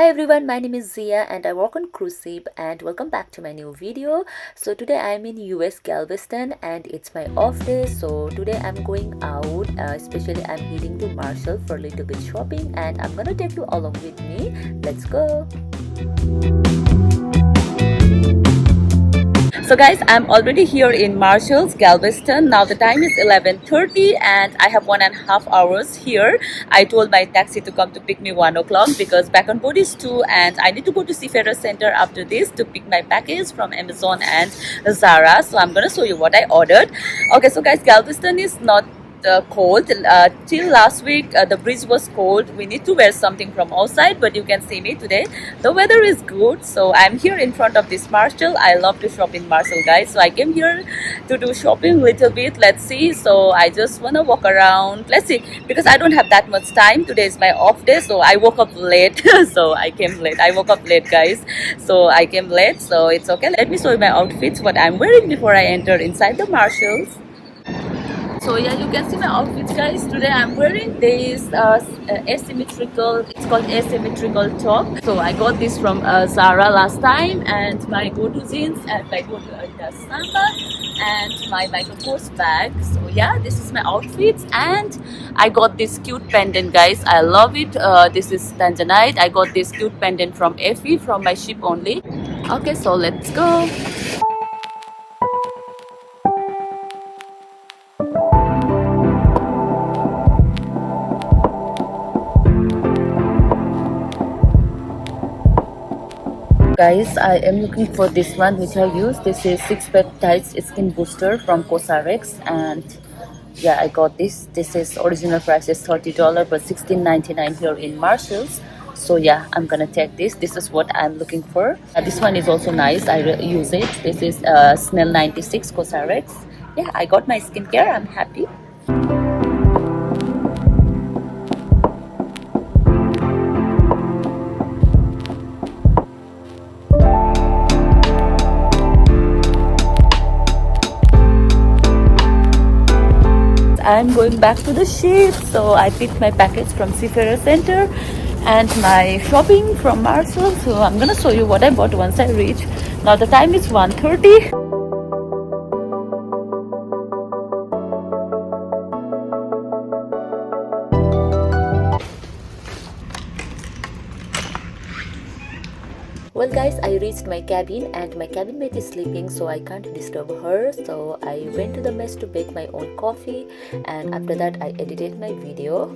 everyone, my name is Zia and I work on cruise ship, and welcome back to my new video. So today I'm in US Galveston and it's my off day. So today I'm going out, especially I'm heading to Marshall for a little bit shopping, and I'm gonna take you along with me. Let's go. So guys, I'm already here in Marshall's Galveston. Now the time is 11:30 and I have 1.5 hours here. I told my taxi to come to pick me 1 o'clock because back on board is 2, and I need to go to Seafarer Center after this to pick my package from Amazon and Zara. So I'm gonna show you what I ordered. Okay, so guys, Galveston is not cold. Till last week the breeze was cold. We need to wear something from outside, but you can see me today. The weather is good, so I'm here in front of this Marshall. I love to shop in Marshall, guys. So I came here to do shopping little bit. Let's see. So I just want to walk around. Let's see, because I don't have that much time. Today is my off day, so I woke up late. So I came late. I woke up late, guys. So I came late, so it's okay. Let me show you my outfits, what I'm wearing before I enter inside the Marshalls. So yeah, you can see my outfits, guys. Today I'm wearing this asymmetrical, it's called asymmetrical top. So I got this from Zara last time, and my go-to jeans and my go-to Adidas samba and my Michael Kors bag. So yeah, this is my outfits, and I got this cute pendant, guys. I love it. This is tanzanite. I got this cute pendant from Effie from my ship only. Okay, so let's go. Guys, I am looking for this one which I use. This is 6 peptides skin booster from Cosrx, and yeah, I got this. This is original price is $30 but $16.99 here in Marshalls. So yeah, I'm gonna take this. This is what I'm looking for. This one is also nice. I use it. This is Smell 96 Cosrx. Yeah, I got my skincare. I'm happy. I'm going back to the ship, so I picked my package from Seafarer Center and my shopping from Marshall. So I'm gonna show you what I bought once I reach. Now the time is 1:30. Well guys, I reached my cabin and my cabin mate is sleeping, so I can't disturb her. So I went to the mess to bake my own coffee, and after that I edited my video.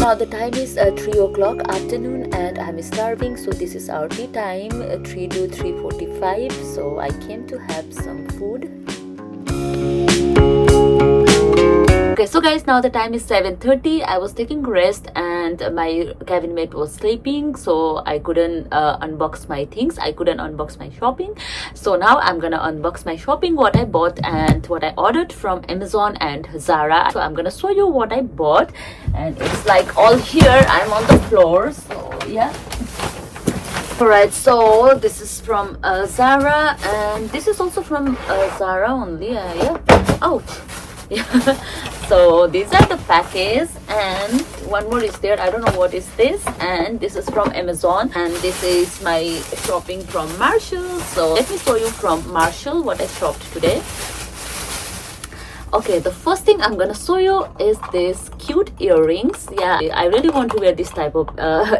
Now the time is 3 o'clock afternoon and I'm starving, so this is our tea time, 3 to 3:45. So I came to have some food. Okay, so guys, now the time is 7:30. I was taking rest and my cabin mate was sleeping, so I couldn't unbox my things. I couldn't unbox my shopping. So now I'm gonna unbox my shopping, what I bought and what I ordered from Amazon and Zara. So I'm gonna show you what I bought, and it's like all here. I'm on the floor, so yeah. Alright, so this is from Zara, and this is also from Zara only. Yeah. Ouch. Yeah. So these are the package, and one more is there. I don't know what is this. And this is from Amazon, and this is my shopping from Marshall. So let me show you from Marshall what I shopped today. Okay, the first thing I'm gonna show you is this cute earrings. Yeah, I really want to wear this type of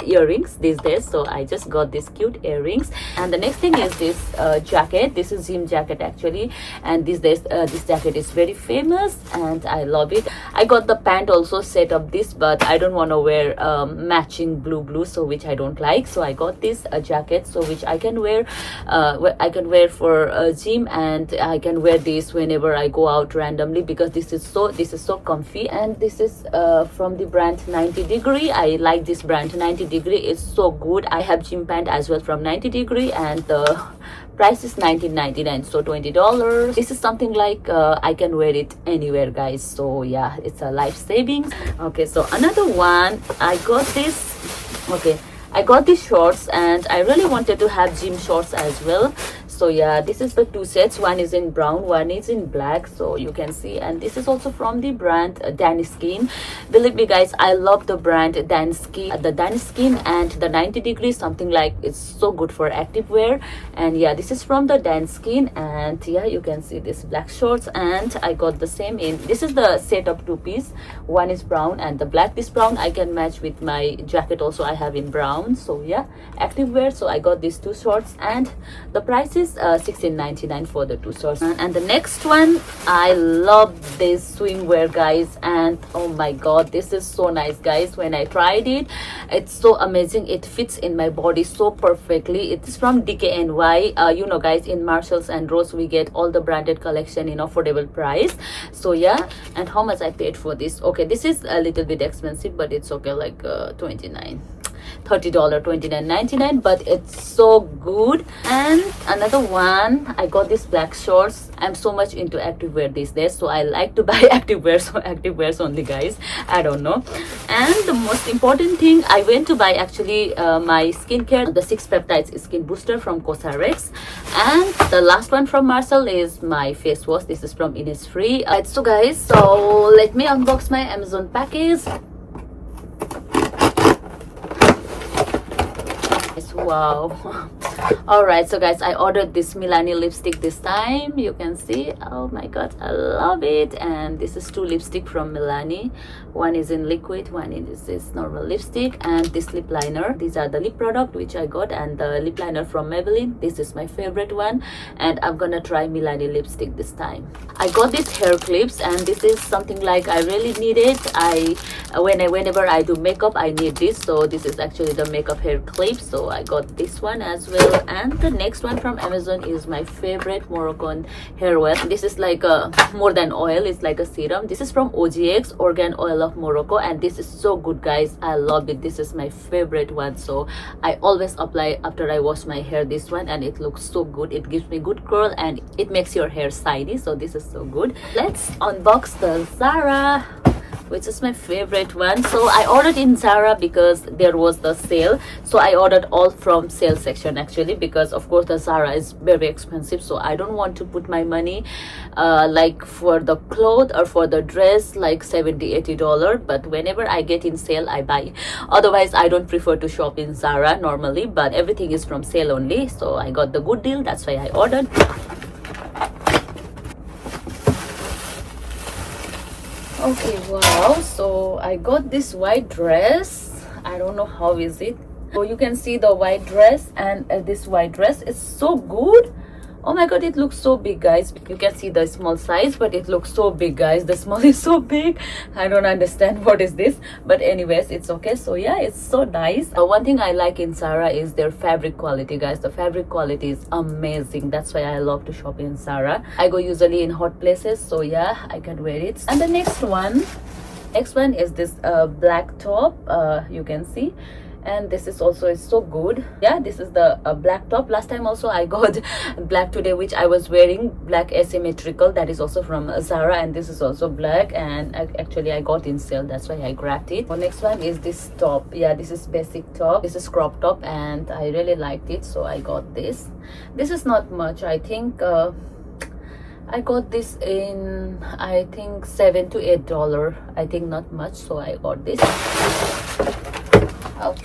earrings these days, so I just got these cute earrings. And the next thing is this jacket. This is jean jacket actually, and these days this jacket is very famous and I love it. I got the pant also set of this, but I don't want to wear matching blue, so which I don't like. So I got this jacket, so which I can wear. I can wear for gym, and I can wear this whenever I go out randomly, because this is so comfy. And this is from the brand 90 Degree. I like this brand. 90 Degree is so good. I have gym pant as well from 90 Degree, and the price is $19.99, so $20. This is something like I can wear it anywhere, guys. So yeah, it's a life saving. Okay, so another one, I got this. Okay, I got these shorts and I really wanted to have gym shorts as well. So yeah, this is the two sets. One is in brown, one is in black, so you can see. And this is also from the brand Dan Skin. Believe me guys, I love the brand Dan Skin. The Dan Skin and the 90 degrees, something like, it's so good for active wear. And yeah, this is from the Dan Skin. And yeah, you can see this black shorts, and I got the same in, this is the set of two piece. One is brown and the black. This brown I can match with my jacket also, I have in brown. So yeah, active wear. So I got these two shorts, and the price is $16.99 for the two shorts. And the next one, I love this swimwear guys, and oh my god, this is so nice guys. When I tried it, it's so amazing. It fits in my body so perfectly. It's from DKNY. You know guys, in Marshalls and Ross we get all the branded collection in affordable price. So yeah, and how much I paid for this? Okay, this is a little bit expensive, but it's okay, like $29, $30, $29.99, but it's so good. And another one, I got this black shorts. I'm so much into activewear these days, so I like to buy activewear. So activewears only guys, I don't know. And the most important thing, I went to buy actually my skincare, the 6 peptides skin booster from Cosrx. And the last one from Marcel is my face wash. This is from Innisfree. So guys, so let me unbox my Amazon package. Wow. All right, so guys, I ordered this Milani lipstick this time. You can see, oh my god, I love it. And this is two lipstick from Milani. One is in liquid, one is this normal lipstick, and this lip liner. These are the lip product which I got, and the lip liner from Maybelline. This is my favorite one, and I'm gonna try Milani lipstick this time. I got these hair clips, and this is something like I really need it. Whenever I do makeup, I need this. So this is actually the makeup hair clip, so I got this one as well. And the next one from Amazon is my favorite Moroccan hair oil. This is like a more than oil, it's like a serum. This is from OGX, Organ Oil of Morocco, and this is so good guys. I love it. This is my favorite one, so I always apply after I wash my hair this one, and it looks so good. It gives me good curl and it makes your hair shiny, so this is so good. Let's unbox the Zara, which is my favorite one. So I ordered in Zara because there was the sale, so I ordered all from sale section actually, because of course the Zara is very expensive, so I don't want to put my money like for the clothes or for the dress like $70-80, but whenever I get in sale I buy. Otherwise I don't prefer to shop in Zara normally, but everything is from sale only, so I got the good deal, that's why I ordered. Okay, wow, so I got this white dress. I don't know how is it. So you can see the white dress, and this white dress is so good. Oh my god, it looks so big guys. You can see the small size, but it looks so big guys. The small is so big. I don't understand what is this, but anyways, it's okay. So yeah, it's so nice. One thing I like in Zara is their fabric quality guys. The fabric quality is amazing. That's why I love to shop in Zara. I go usually in hot places, so yeah, I can wear it. And the next one is this black top. You can see, and this is also is so good. Yeah, this is the black top. Last time also I got black today, which I was wearing, black asymmetrical. That is also from Zara, and this is also black, and actually I got in sale, that's why I grabbed it. The next one is this top. Yeah, this is basic top. This is crop top, and I really liked it, so I got this. This is not much. I think I got this in, I think $7-8. I think not much, so I got this. Ouch.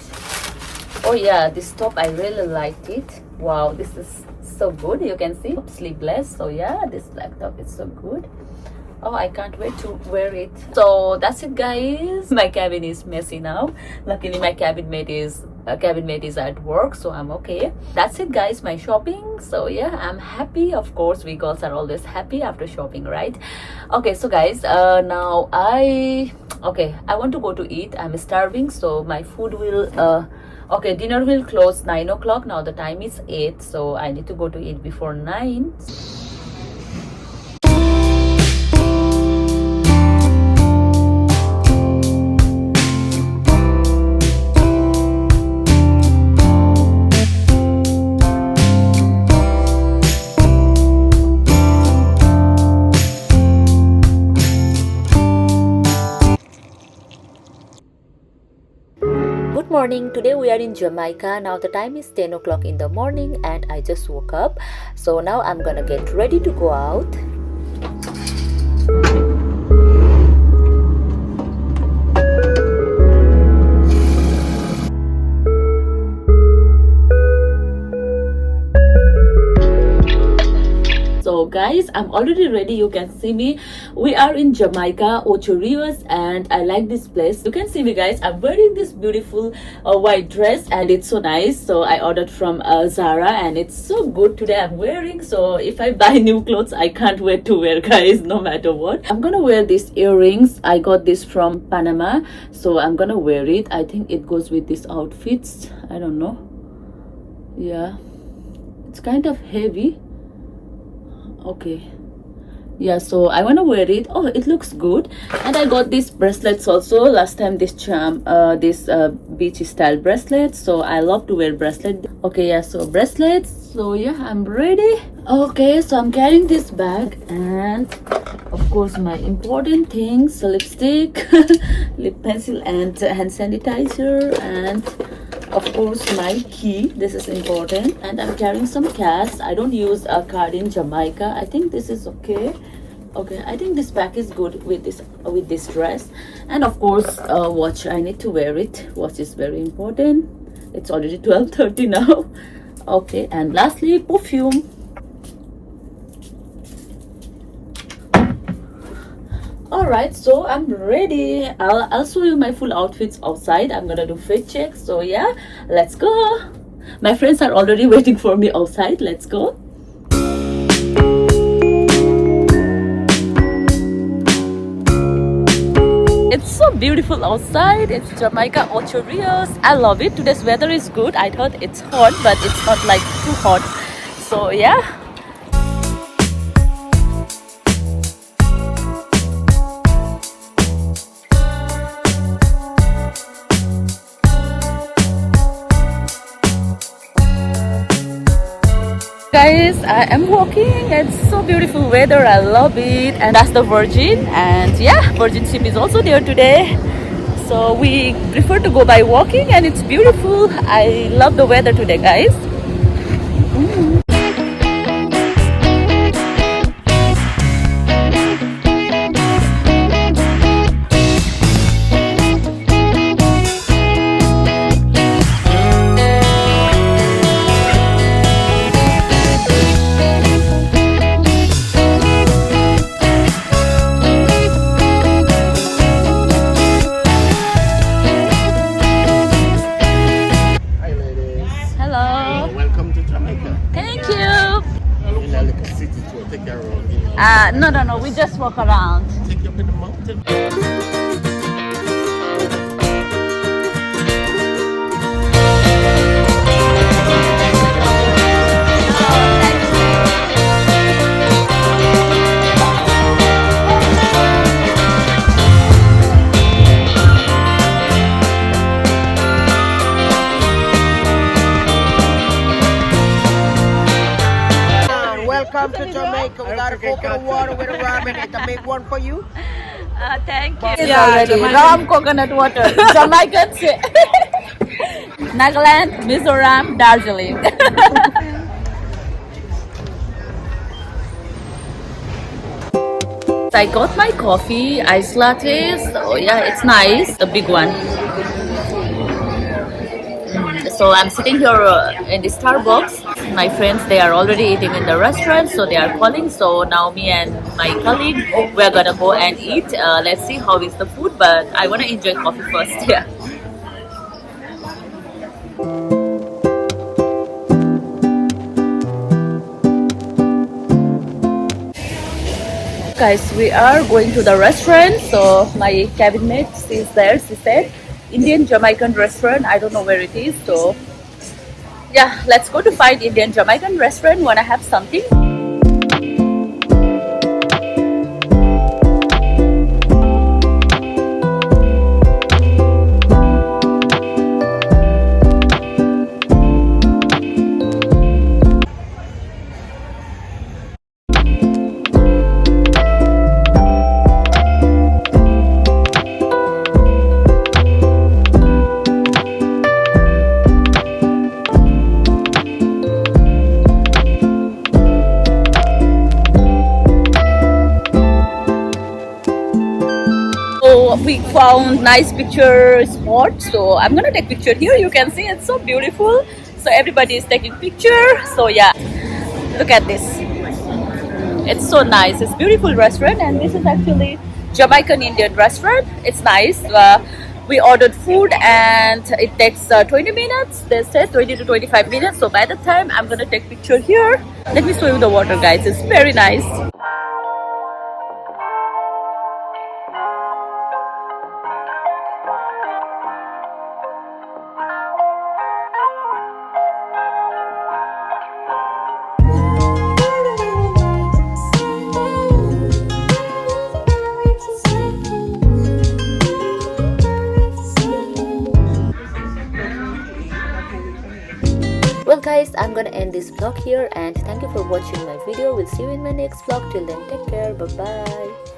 Oh yeah, this top I really liked it. Wow, this is so good. You can see sleeveless. So yeah, this black top is so good. Oh, I can't wait to wear it. So that's it guys. My cabin is messy now. Luckily my cabinet is at work, so I'm okay. That's it guys, my shopping. So yeah, I'm happy. Of course we girls are always happy after shopping, right? Okay, so guys, now I want to go to eat. I'm starving, so my food will okay, dinner will close 9 o'clock. Now the time is 8, so I need to go to eat before 9. morning. Today we are in Jamaica. Now the time is 10 o'clock in the morning and I just woke up. So now I'm gonna get ready to go out. So guys, I'm already ready. You can see me. We are in Jamaica, Ocho Rios, and I like this place. You can see me guys. I'm wearing this beautiful white dress and it's so nice. So I ordered from Zara and it's so good today I'm wearing. So if I buy new clothes, I can't wait to wear guys, no matter what. I'm gonna wear these earrings. I got this from Panama. So I'm gonna wear it. I think it goes with these outfits. I don't know. Yeah, it's kind of heavy. Okay, yeah, so I want to wear it. Oh, it looks good. And I got these bracelets also last time, this beach style bracelets. So I love to wear bracelet. Okay, yeah, so bracelets. So yeah, I'm ready. Okay, so I'm carrying this bag and of course my important things: lipstick, lip pencil, and hand sanitizer, and of course my key. This is important. And I'm carrying some cash. I don't use a card in Jamaica. I think this is okay. Okay, I think this bag is good with this dress. And of course watch. I need to wear it. Watch is very important. It's already 12:30 now. Okay, and lastly perfume. Alright, so I'm ready. I'll show you my full outfits outside. I'm gonna do fit check. So yeah, let's go. My friends are already waiting for me outside. Let's go. It's so beautiful outside. It's Jamaica Ocho Rios. I love it. Today's weather is good. I thought it's hot, but it's not like too hot. So yeah. Guys, I am walking. It's so beautiful weather. I love it. And that's the Virgin. And yeah, Virgin ship is also there today. So we prefer to go by walking and it's beautiful. I love the weather today, guys. No, we just walk around. Take you up in the mountain. Welcome to Jamaica. We got a coconut water with a rum in it. I make one for you. Thank you. Yeah, Rum coconut water. Jamaican. Nagaland, Mizoram, Darjeeling. I got my coffee, iced latte. So yeah, it's nice. The big one. So I'm sitting here in the Starbucks. My friends, they are already eating in the restaurant, so they are calling. So now me and my colleague, we're gonna go and eat. Let's see how is the food, but I wanna enjoy coffee first. Yeah. Guys, we are going to the restaurant. So my cabin mate is there. She said Indian Jamaican restaurant. I don't know where it is. So yeah, let's go to find Indian Jamaican restaurant. Wanna have something. we found nice picture spot, so I'm gonna take picture here. You can see it's so beautiful, so everybody is taking picture. So yeah, look at this. It's so nice. It's beautiful restaurant, and this is actually Jamaican Indian restaurant. It's nice. We ordered food and it takes 20 minutes. They said 20 to 25 minutes. So by the time I'm gonna take picture here. Let me show you the water, guys. It's very nice. Well guys, I'm gonna end this vlog here and thank you for watching my video. We'll see you in my next vlog. Till then, take care. Bye bye.